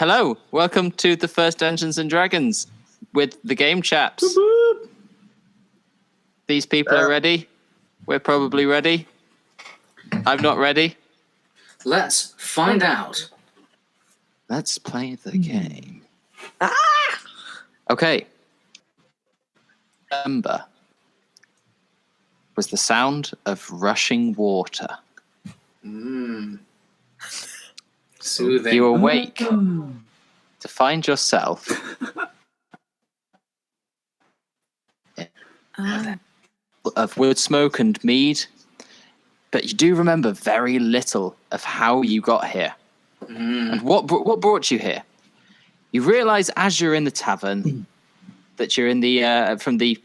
Hello, welcome to the first Dungeons and Dragons with the Game Chaps. These people are ready. We're probably ready. I'm not ready. Let's find out. Let's play the game. Ah! Okay. Remember was the sound of rushing water. Soothing. You awake to find yourself of wood smoke and mead, but you do remember very little of how you got here and what brought you here. You realize as you're in the tavern that you're in the from the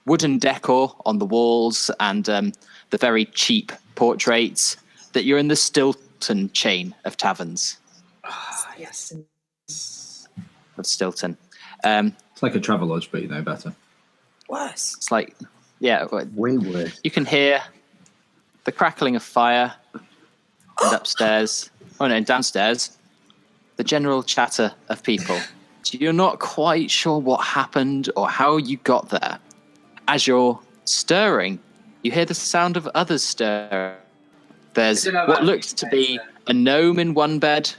wooden decor on the walls and the very cheap portraits that you're in the Simpleton chain of taverns. Yes. Of Stilton. It's like a Travelodge, but you know better. Worse. It's like, yeah, Way worse. you can hear the crackling of fire, and upstairs, downstairs, the general chatter of people. You're not quite sure what happened or how you got there. As you're stirring, you hear the sound of others stirring. There's what looks to be a gnome in one bed,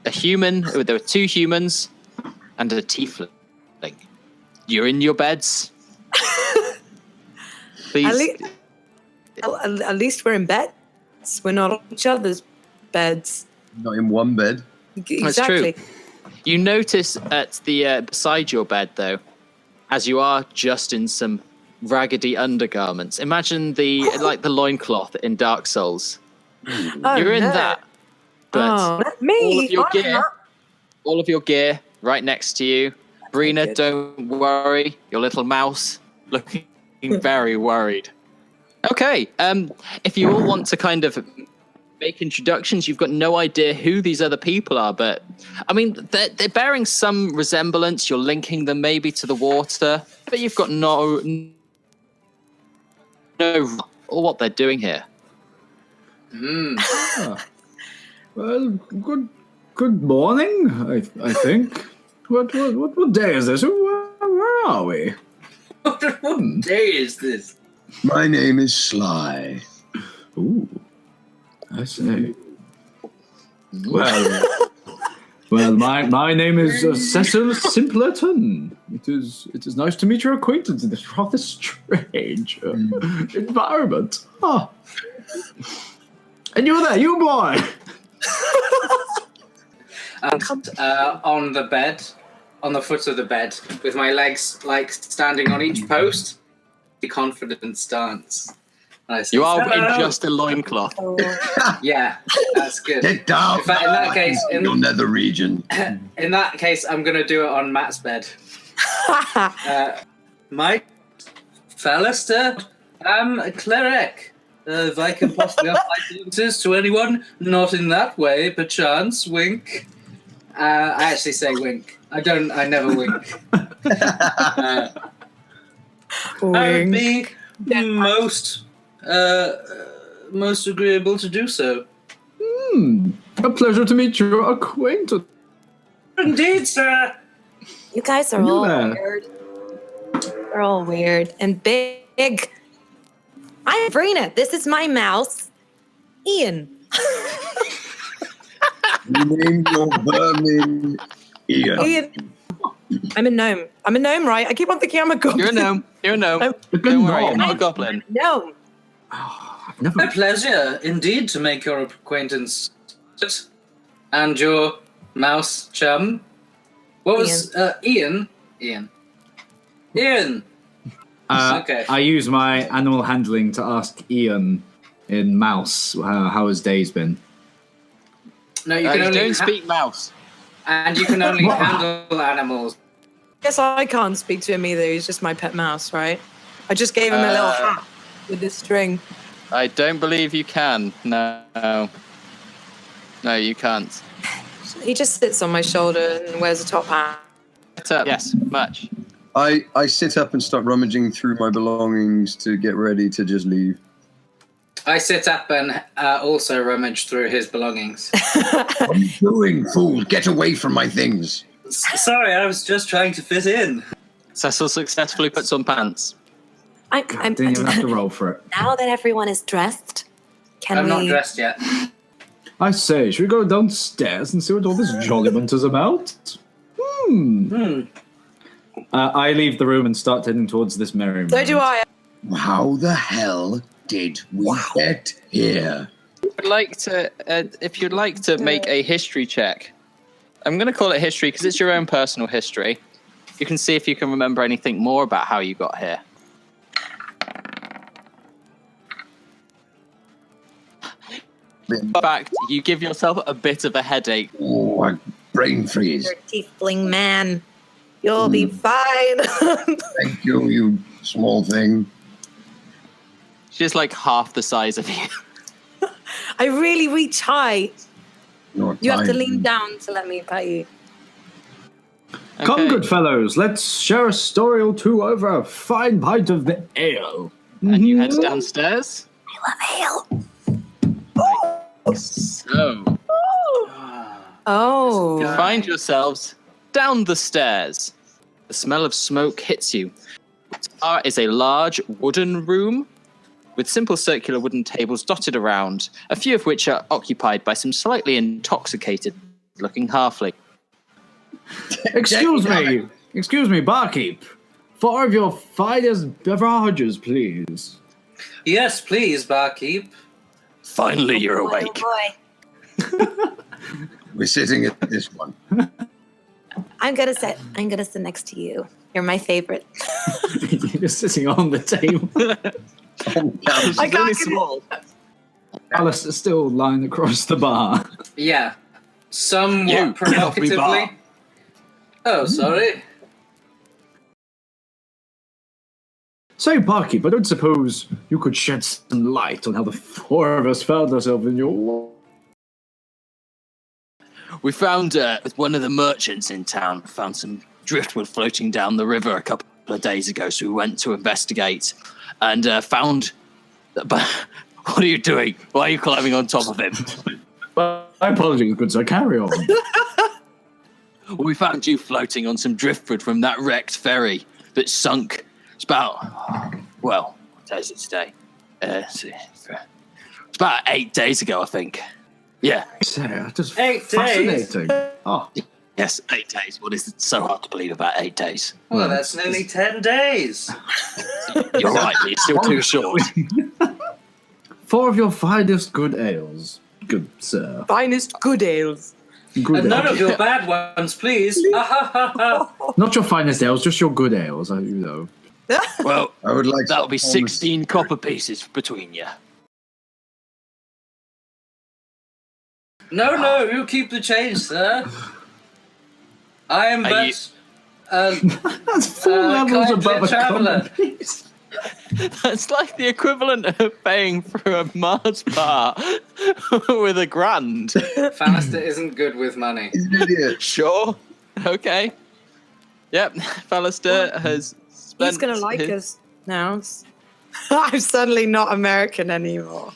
a human, there were two humans, and a tiefling. You're in your beds. Please. At least we're in beds. We're not on each other's beds. Not in one bed. Exactly. That's true. You notice at the beside your bed, though, as you are just in some raggedy undergarments. Imagine the loincloth in Dark Souls. Oh, You're in that, but me. all of your gear right next to you. Breena, Good. don't worry, your little mouse looking very worried. Okay, if you all want to kind of make introductions, you've got no idea who these other people are, but I mean, they're bearing some resemblance. You're linking them maybe to the water, but you've got no or what they're doing here. Well, good morning. I think. What day is this? Where are we? What day is this? My name is Sly. Ooh, I see. Well, my name is Cecil Simpleton. It is nice to meet your acquaintance in this rather strange environment. Oh. And you're there, you boy. And on the bed, on the foot of the bed, with my legs like standing on each post, the confident stance. And I say, You are "Hello." in just a loincloth. Yeah, that's good. Get down. In fact, in that case, your nether region. in that case, I'm going to do it on Matt's bed. My Phallustair, I'm a cleric. If I can possibly offer my services to anyone, not in that way, perchance, wink. I actually say wink. I never wink. I would be most agreeable to do so. A pleasure to meet your acquaintance. Indeed, sir. You guys are all weird. They're all weird and big. I'm Breena. This is my mouse, Ian. You named your vermin Ian. Ian. I'm a gnome. Right? I keep on thinking I'm a goblin. You're a gnome. Good Don't worry, you're gnome. not a goblin. Gnome. I've never. A pleasure indeed to make your acquaintance. And your mouse chum. What was Ian? Ian. Okay. I use my animal handling to ask Ian in Mouse how his day's been. No, you can only don't speak mouse. and you can only handle animals. Guess I can't speak to him either. He's just my pet mouse, right? I just gave him a little hat with this string. I don't believe you can. No, you can't. He just sits on my shoulder and wears a top hat. Get up. Yes, much. I sit up and start rummaging through my belongings to get ready to just leave. I sit up and also rummage through his belongings. What are you doing, fool? Get away from my things. Sorry, I was just trying to fit in. Cecil successfully puts on pants. I'm Didn't even have to roll for it. now that everyone is dressed, I'm not dressed yet. I say, should we go downstairs and see what all this jolliment is about? I leave the room and start heading towards this merriment. So do I. How the hell did we get here? If you'd like to make a history check, I'm going to call it history because it's your own personal history. You can see if you can remember anything more about how you got here. In fact, you give yourself a bit of a headache. Oh, a brain freeze. You're a tiefling man. You'll be fine. Thank you, you small thing. She's like half the size of you. I really reach high. You're You have to tiny. lean down to let me pet you. Come, Okay. good fellows, let's share a story or two over a fine pint of the ale. And you head downstairs. I love ale. So, Oh. you find yourselves down the stairs. The smell of smoke hits you. There is a large wooden room with simple circular wooden tables dotted around, a few of which are occupied by some slightly intoxicated-looking halfling. Excuse me, barkeep. 4 of your finest beverages, please. Yes, please, barkeep. Finally, you're Oh, awake. boy. We're sitting at this one. I'm gonna sit next to you. You're my favorite. You're sitting on the table. I got really it. small. Alice is still lying across the bar. Yeah. Somewhat You, get off me provocatively. bar. Oh, sorry. Say, barkeep, I don't suppose you could shed some light on how the 4 of us found ourselves in your... We found one of the merchants in town found some driftwood floating down the river a couple of days ago, so we went to investigate and found... But what are you doing? Why are you climbing on top of him? My apologies, good sir, carry on. We found you floating on some driftwood from that wrecked ferry that sunk. It's about, well, what day is it today? It's about 8 days ago, I think. Yeah. Say, just 8 days? fascinating. Oh, Yes, 8 days. What is it so hard to believe about 8 days? Well, that's nearly 10 days. You're right, but it's still too short. 4 of your finest good ales, good sir. Finest good ales. Good And none ales. of your bad ones, please. Ah, ha, ha, ha. Not your finest ales, just your good ales, you know. Well, I would like that'll be some 16 copper pieces between you. No, you keep the change, sir. I am Are you- but That's 4 levels kindly above a traveller. common piece. That's like the equivalent of paying for a Mars bar with a grand. Phallustair isn't good with money. He's an idiot. Sure. Okay. Yep. Phallustair has spent He's gonna like his- us now. I'm suddenly not American anymore.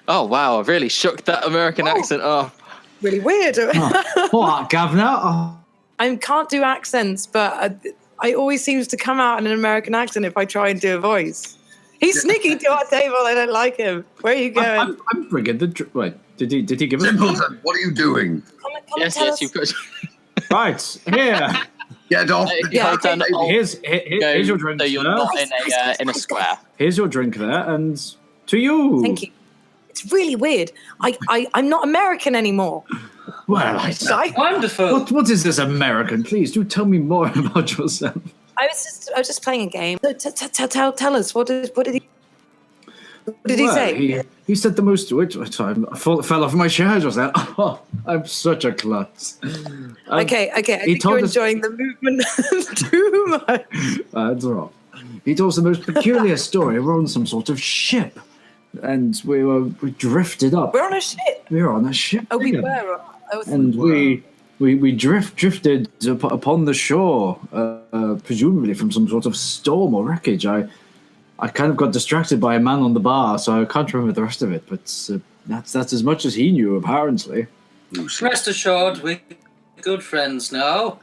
Oh, wow. I really shook that American accent off. Really weird. What, governor? Oh, I can't do accents, but I always seems to come out in an American accent if I try and do a voice. He's sneaking to our table. I don't like him. Where are you going? I'm bringing the... Wait, did he give us... Simpleton, what are you doing? Come and Yes, tell yes, us. you've got. Right, here. Get off the Yeah, okay. hold on. I'll Here's go your drink, so you're sir. not in a square. Here's your drink there, and to you. Thank you. It's really weird. I'm not American anymore. Well, Wonderful. what is this American? Please do tell me more about yourself. I was just playing a game. So tell us what did he say? He said the most. Wait, I fell off my chair just then. Oh, I'm such a klutz. Okay. I think he told you're us- enjoying the movement too much. That's wrong. He told us the most peculiar story. We're on some sort of ship, and we drifted up. We're on a ship. We were on a ship. Oh, we yeah. were. And we drifted upon the shore, presumably from some sort of storm or wreckage. I kind of got distracted by a man on the bar, so I can't remember the rest of it. But that's as much as he knew, apparently. Rest assured, we're good friends now.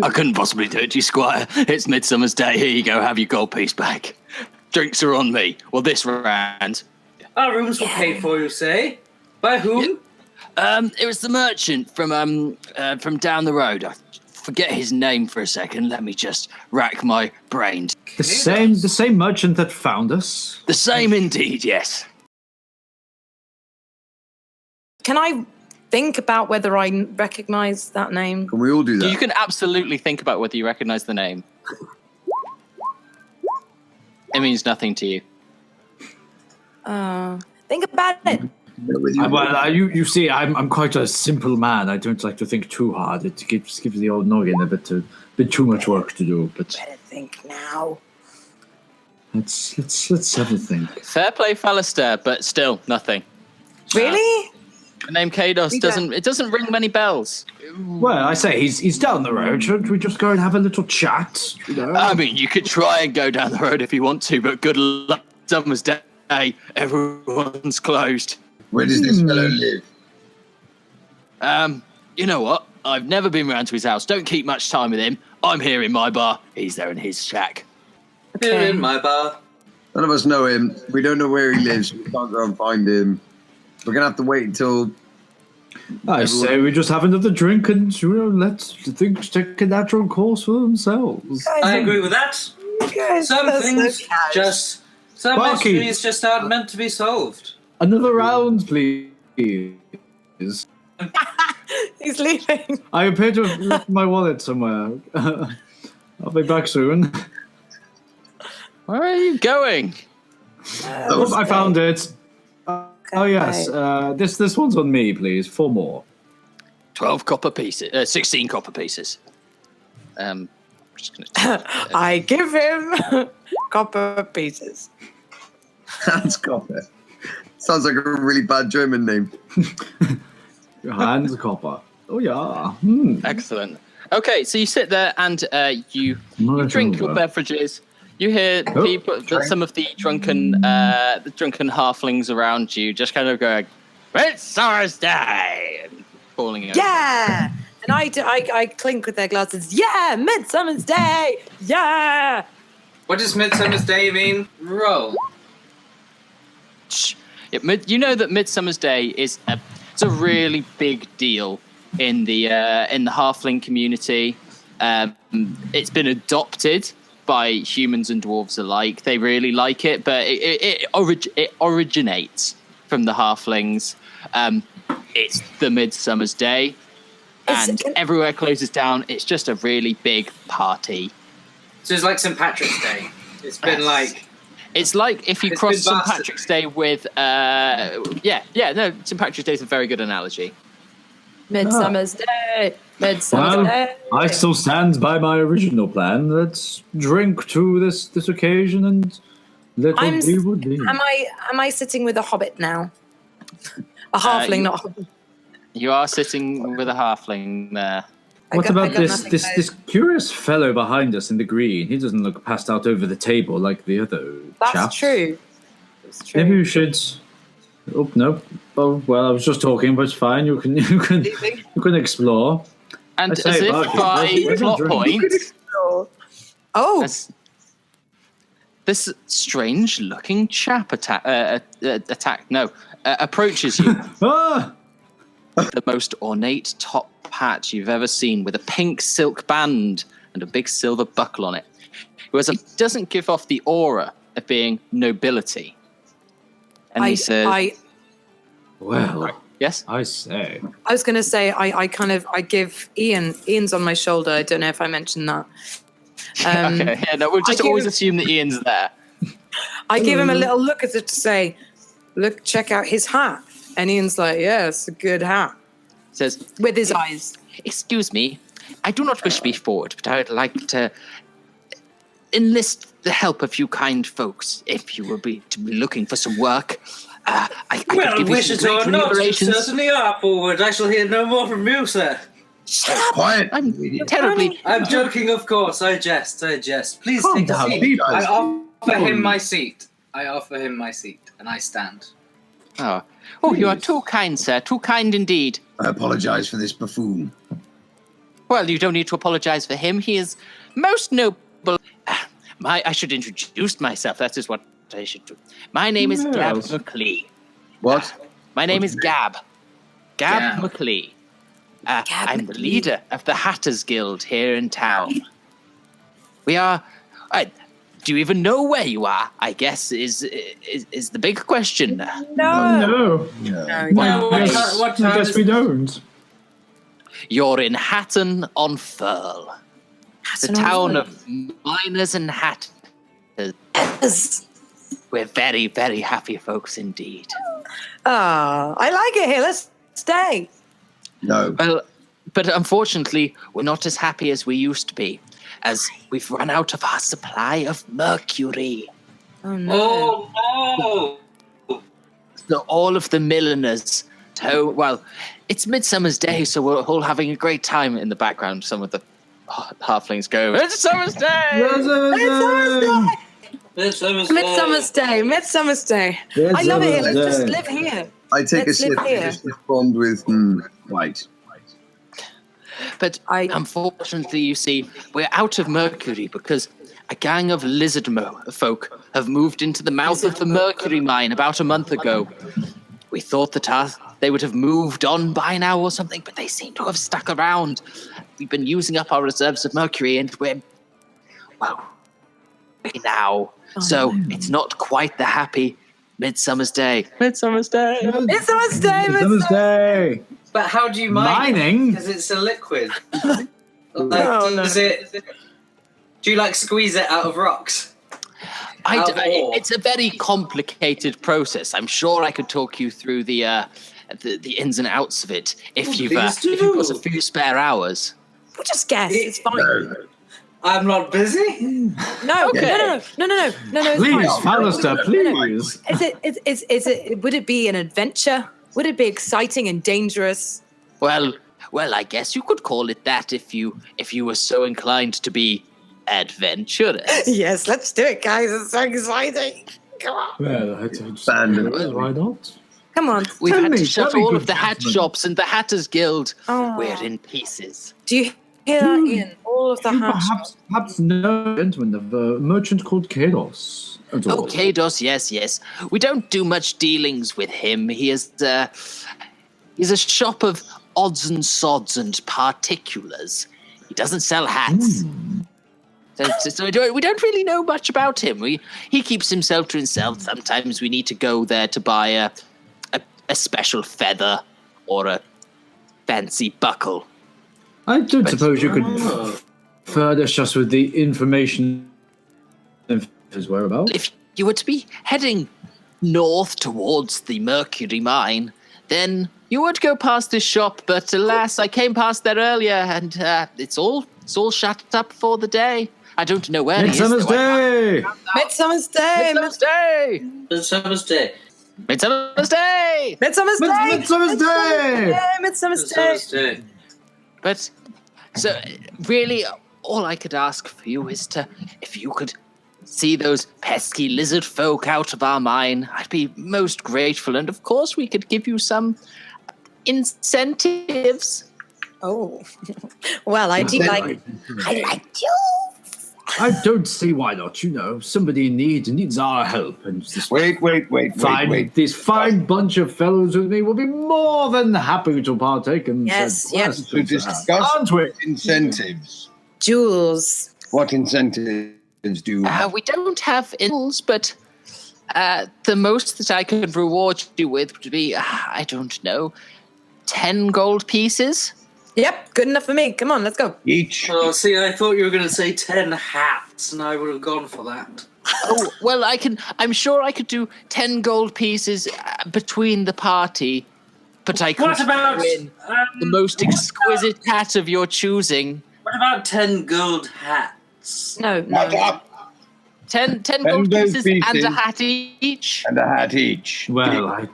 I couldn't possibly do it to you, Squire. It's Midsummer's Day. Here you go. Have your gold piece back. Drinks are on me. Well, this round. Our rooms were paid for, you say? By whom? It was the merchant from down the road. I forget his name for a second. Let me just rack my brains. The same merchant that found us. The same indeed, yes. Can I think about whether I recognize that name? Can we all do that? You can absolutely think about whether you recognize the name. It means nothing to you. Think about it. You see, I'm quite a simple man. I don't like to think too hard. It gives the old noggin a bit too much work to do. But Better think now. let's have a think. Fair play, Phallustair, but still nothing. Really? The name Kados doesn't ring many bells. Well, I say he's down the road. Shouldn't we just go and have a little chat? You know? I mean, you could try and go down the road if you want to, but good luck. Summer's Day, everyone's closed. Where does this fellow live? You know what? I've never been round to his house. Don't keep much time with him. I'm here in my bar. He's there in his shack. Here in my bar. None of us know him. We don't know where he lives. We can't go and find him. We're going to have to wait until... I say we just have another drink and let things take a natural course for themselves. I agree with that. Some things some Barkeep. mysteries just aren't meant to be solved. Another round, please. He's leaving. I appear to have left my wallet somewhere. I'll be back soon. Where are you going? Oh, I found it. Oh yes, this one's on me, please. 4 more. 12 copper pieces. 16 copper pieces. I'm just gonna I give him copper pieces. Hans Copper. Sounds like a really bad German name. Hans Copper. Oh yeah. Excellent. Okay, so you sit there and you drink your beverages. You hear some of the drunken halflings around you just kind of going, "Midsummer's Day," and falling over. Yeah, and I clink with their glasses. Yeah, Midsummer's Day. Yeah. What does Midsummer's Day mean? Roll. You know that Midsummer's Day is it's a really big deal in the halfling community. It's been adopted by humans and dwarves alike. They really like it, but it originates from the halflings. It's the Midsummer's Day, and everywhere closes down. It's just a really big party. So it's like St. Patrick's Day. It's been like... It's like if you cross St. Patrick's Day with... St. Patrick's Day is a very good analogy. Midsummer's Day. Midsummer's Day. I still stand by my original plan. Let's drink to this occasion and let what we would be. Am I sitting with a hobbit now? A halfling, not a hobbit. You are sitting with a halfling there. What about this curious fellow behind us in the green? He doesn't look passed out over the table like the other chaps. That's true. Maybe you should... Oh, no. Oh, well, I was just talking, but it's fine. You can explore. And as if by plot point... This strange-looking chap approaches you. The most ornate top hat you've ever seen, with a pink silk band and a big silver buckle on it. He doesn't give off the aura of being nobility. And he says... Well, yes? I say. I was going to say, I give Ian's on my shoulder. I don't know if I mentioned that. Okay, yeah, no, we'll just always assume that Ian's there. I give him a little look as if to say, look, check out his hat. And Ian's like, yeah, it's a good hat. Says, with his eyes. Excuse me, I do not wish to be forward, but I would like to enlist the help of you kind folks if you will be looking for some work. I well, could give wish you it some or great not, you remunerations. certainly are forward. I shall hear no more from you, sir. Shut up! Quiet. I'm terribly... I'm joking, of course. I jest. Please Calm take a down, seat. people. I him my seat. I offer him my seat, and I stand. Oh, you are too kind, sir. Too kind indeed. I apologize for this buffoon. Well, you don't need to apologize for him. He is most noble. I should introduce myself. That is what I should do. My name is Gab McLee. What? My name is Gab. Gab McLee. I'm the leader of the Hatters Guild here in town. We are... do you even know where you are? I guess is the big question. No. I guess we don't. You're in Hatton on Furl. The town of miners and hatters. Yes. We're very, very happy folks indeed. Oh, I like it here. Let's stay. No. Well, but unfortunately, we're not as happy as we used to be, as we've run out of our supply of mercury. Oh, no. Oh, no! So all of the milliners, it's Midsummer's Day, so we're all having a great time in the background. Some of the halflings go, Midsummer's Day! Midsummer's Day. I love it here. Let's just live here. I take Let's a sip live here. and just respond with, white. But unfortunately, you see, we're out of mercury because a gang of lizard folk have moved into the mouth of the mercury mine about a month ago. We thought that they would have moved on by now or something, but they seem to have stuck around. We've been using up our reserves of mercury, and we're now. So it's not quite the happy Midsummer's Day. Midsummer's Day. Midsummer's Day. Midsummer's Day. But how do you mine? Mining? Because it's a liquid. No. Do you squeeze it out of rocks? It's a very complicated process. I'm sure I could talk you through the ins and outs of it if you've got a few spare hours. We'll just guess. It's fine. No. I'm not busy. No. Please, Phallustair, please. Is it? Would it be an adventure? Would it be exciting and dangerous? Well, I guess you could call it that if you were so inclined to be adventurous. Yes, let's do it, guys. It's so exciting. Come on. Well, why not? Come on. We've Tell had me, to shut tell me, all good of the hat gentleman. shops and the Hatters Guild. Oh. We're in pieces. Do you hear that, Ian? All of the You hat perhaps know a gentleman of a merchant called Kados. Oh, Kados, yes. We don't do much dealings with him. He's a shop of odds and sods and particulars. He doesn't sell hats. So we don't really know much about him. He keeps himself to himself. Sometimes we need to go there to buy a special feather or a fancy buckle. I don't suppose you could furnish us with the information of his whereabouts? If you were to be heading north towards the mercury mine, then you would go past this shop, but alas, I came past there earlier, and it's all shut up for the day. I don't know where Midsummer's Day! Midsummer's Day. Midsummer's Day! Midsummer's Day. Midsummer's Day! Midsummer's Day. Midsummer's Day! Midsummer's Day. Midsummer's Day. But, so, really, all I could ask for you is if you could see those pesky lizard folk out of our mine, I'd be most grateful. And of course, we could give you some incentives. Oh, well, I do like. I like you. I don't see why not. Somebody needs our help. And this Wait. This fine bunch of fellows with me will be more than happy to partake in Yes. To discuss Aren't we? incentives. Jules. What incentives do you have? We don't have ills, but the most that I could reward you with would be, I don't know, 10 gold pieces. Yep, good enough for me. Come on, let's go. Each? Oh, see, I thought you were going to say 10 hats, and I would have gone for that. Oh, well, I'm sure I could do 10 gold pieces between the party, but I could What about win the most exquisite hat of your choosing. What about 10 gold hats? No. Shut up! 10 gold gold pieces and pieces. a hat each. And a hat each. Well,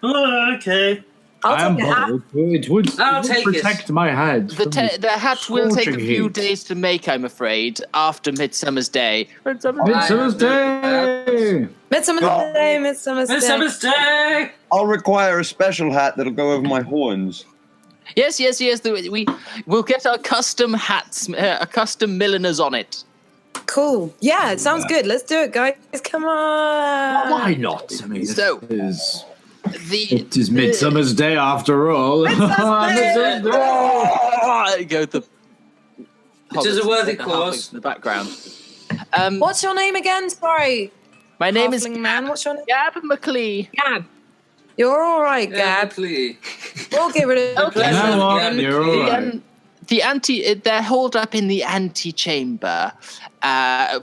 Oh, okay. I'll I am take a hat. bubbled. It would take it. protect my head. The hat will take a scorching few heat. days to make, I'm afraid, after Midsummer's Day. Midsummer's Day! Midsummer's Day, Midsummer's Day. Midsummer's Day! I'll require a special hat that'll go over my horns. Yes. We'll get our custom hats, custom milliners on it. Cool. Yeah, it sounds good. Let's do it, guys. Come on. Why not? I mean, So- it is Midsummer's Day after all. Midsummer's Day! Go the. It is a worthy the cause. in the background. What's your name again? Sorry. My name is Halfling man. What's your name? Gab McLee. Gab. You're all right, Gab. Please. We'll get rid of Okay. You know what? Yeah, You're all right. They're holed up in the antechamber.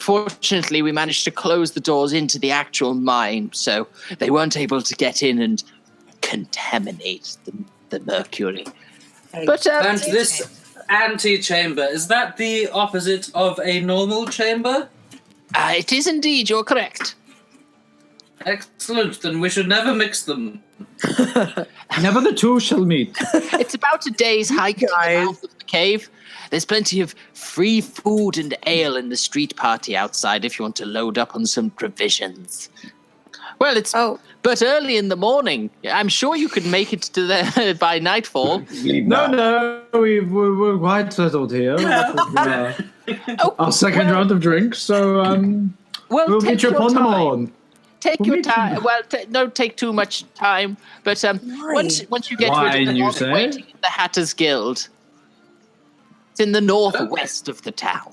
Fortunately, we managed to close the doors into the actual mine, so they weren't able to get in and contaminate the mercury. But And this antechamber, is that the opposite of a normal chamber? it is indeed, you're correct. Excellent, then we should never mix them. Never the two shall meet. It's about a day's hike to the mouth of the cave. There's plenty of free food and ale in the street party outside if you want to load up on some provisions. Well, it's but early in the morning. I'm sure you could make it to there by nightfall. No, we're quite settled here. Our second round of drinks, so we'll take meet you your upon the time. morn. Take We'll your meet time. you. Well, don't take too much time. But once you get rid Wine, of the you long say? waiting in the Hatters Guild, it's in the northwest of the town.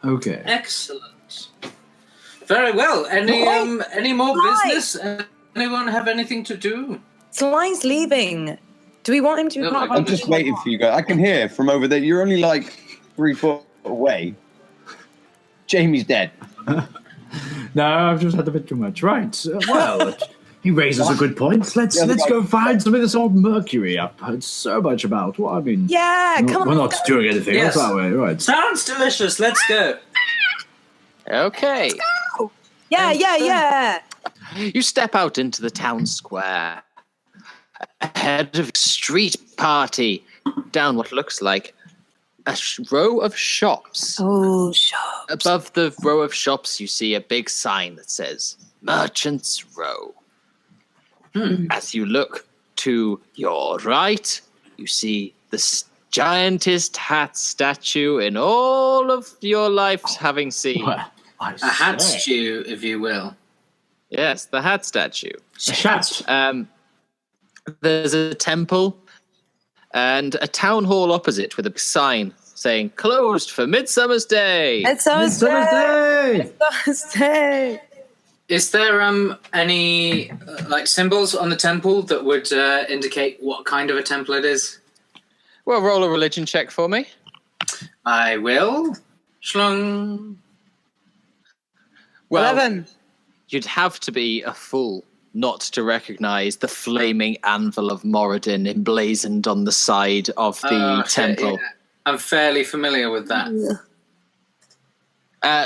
Okay. Excellent. Very well. Any more business? Anyone have anything to do? Sly's leaving. Do we want him to be No, part of I'm our just team? waiting for you guys. I can hear from over there. You're only like 3 foot away. Jamie's dead. No, I've just had a bit too much. Right. Well, he raises a good point. Let's go find some of this old mercury I've heard so much about. Well, I mean, Yeah, come on. we're not doing anything Yes. else that way, right? Sounds delicious. Let's go. Okay. Yeah. You step out into the town square. Ahead of a street party, down what looks like a row of shops. Oh, sure. Above the row of shops, you see a big sign that says Merchants Row. As you look to your right, you see the giantest hat statue in all of your lives having seen. Well, I A hat say. stew, if you will. Yes, the hat statue. A chat. There's a temple and a town hall opposite with a sign saying closed for Midsummer's Day. Midsummer's Day! Day. Is there any like symbols on the temple that would indicate what kind of a temple it is? Well, roll a religion check for me. I will. Schlong. Well, 11. you'd have to be a fool not to recognize the flaming anvil of Moradin emblazoned on the side of the temple. Yeah. I'm fairly familiar with that.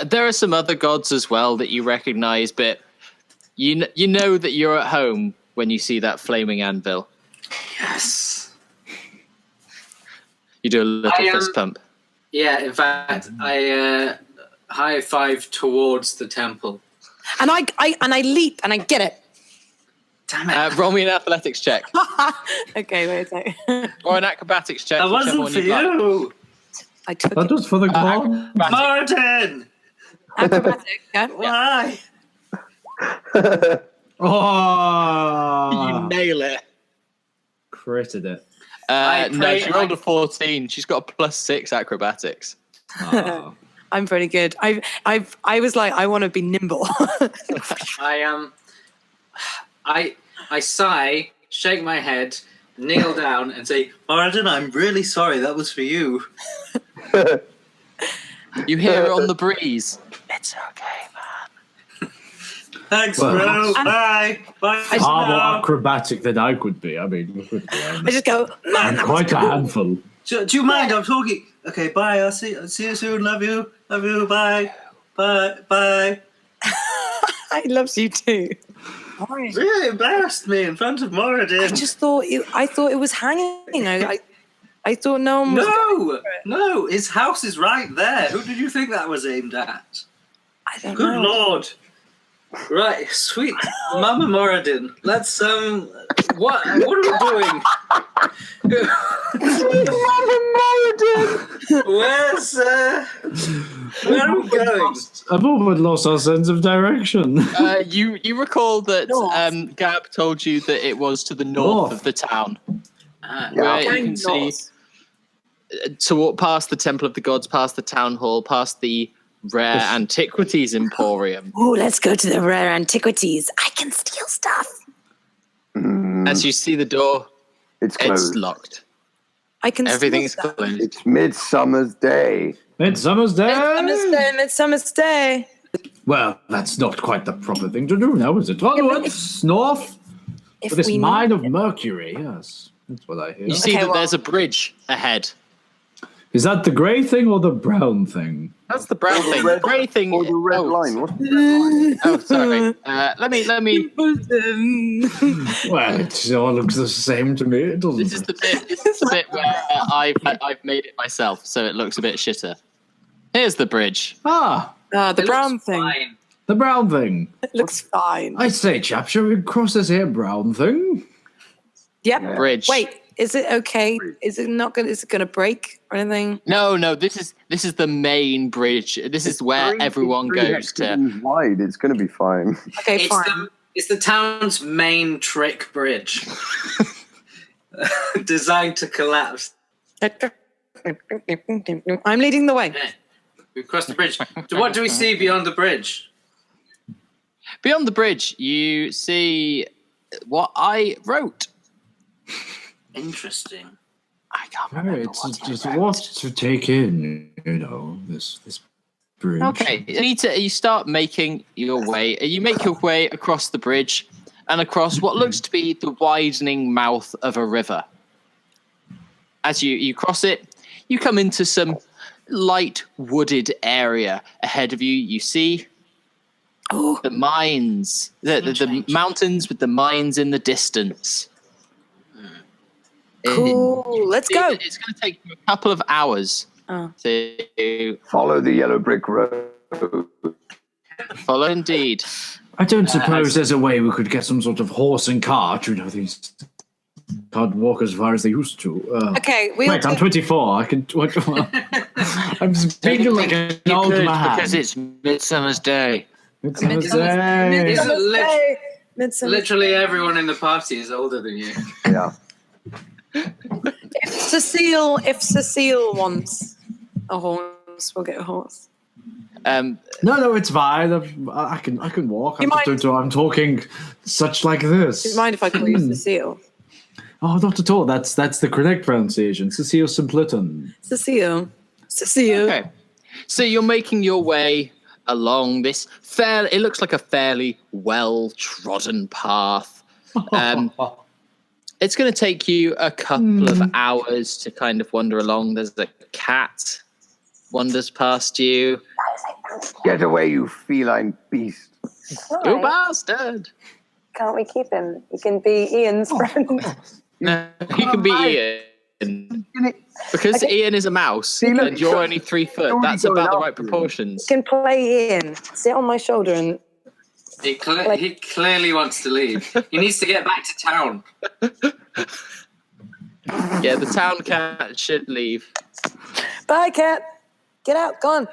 There are some other gods as well that you recognize, but you know that you're at home when you see that flaming anvil. Yes. You do a little fist pump. Yeah, in fact, I high five towards the temple. And I leap and I get it. Damn it. Roll me an athletics check Okay, wait a second. or an acrobatics check. That whichever wasn't one for you'd like. you. I took That it. was for the god. Acrobatics. Martin! Acrobatic. Yeah. Why? Oh! You nail it. Critted it. No, she rolled a 14. She's got a +6 acrobatics. Oh. I'm pretty good. I was like, I want to be nimble. I sigh, shake my head, kneel down, and say, Martin, I'm really sorry. That was for you. You hear it on the breeze. It's okay, man. Thanks, Well, bro. Bye. Bye. Far more acrobatic than I could be. I mean, look at me. I just go, I'm quite a handful. Do you mind? I'm talking. Okay, bye. I'll see you soon. Love you. Love you. Bye. Bye. Bye. I love you too. really embarrassed me in front of Moradin. I thought it was hanging. I thought no one was. No, his house is right there. Who did you think that was aimed at? I don't Good know. lord. Right, sweet. Mama Moradin. Let's what are we doing? Mama Moradin! Where are we going? I've almost lost our sense of direction. You recall that Gab told you that it was to the north of the town. Where you can see to walk past the Temple of the Gods, past the town hall, past the Rare Antiquities Emporium. Oh, let's go to the Rare Antiquities. I can steal stuff. As you see the door, It's closed. it's locked. I can Everything's steal stuff. closed. It's Midsummer's Day. Midsummer's Day. Midsummer's Day. Well, that's not quite the proper thing to do now, is it? Onwards, north, If for this we mine of mercury. Yes, that's what I hear. You see that there's a bridge ahead. Is that the grey thing or the brown thing? That's the brown thing. The grey thing. Or the red line. What's the red line? Oh, sorry. Let me. Well, it all looks the same to me, doesn't This it? is the bit where I've made it myself, so it looks a bit shitter. Here's the bridge. Ah, the brown thing. Fine. the brown thing. It looks fine. I say, chap, shall we cross this here brown thing? Yep. Bridge. Wait, is it okay? Is it not gonna? Is it gonna break or anything? No. This is the main bridge. This is where everyone goes to. Hexagons wide. It's going to be fine. Okay, fine. It's the town's main trick bridge. Designed to collapse. I'm leading the way. Yeah. We've crossed the bridge. So what do we see beyond the bridge? Beyond the bridge, you see what I wrote. Interesting. I can't Right, remember it's what I just wrote. what to take in, this bridge. Okay, you start making your way. You make your way across the bridge and across what looks to be the widening mouth of a river. As you cross it, you come into some light wooded area. Ahead of you, you see the mines, the mountains with the mines in the distance. Cool. Let's go. It's going to take you a couple of hours to Follow the yellow brick road. follow. Indeed. I don't suppose there's a way we could get some sort of horse and cart. These can't walk as far as they used to. Okay, wait, I'm 24. I can. I'm speaking like an old man. Because it's Midsummer's Day. Midsummer's Day. Midsummer's Day. Midsummer's Literally everyone in the party is older than you. Yeah. If Cecile wants a horse, we'll get a horse. No, it's fine. I can walk. I'm talking such like this. Do you mind if I call you Cecile? Oh, not at all. That's the correct pronunciation. Cecil Simpleton. Cecile. Okay. So you're making your way along this it looks like a fairly well-trodden path. It's going to take you a couple of hours to kind of wander along. There's a cat wanders past you. Get away, you feline beast. You bastard! Can't we keep him? He can be Ian's friend. No, he can be Ian. Because Ian is a mouse and you're only 3 foot, that's about the right proportions. He can play Ian. Sit on my shoulder and... He clearly wants to leave. He needs to get back to town. Yeah, the town cat should leave. Bye, cat. Get out. Go on.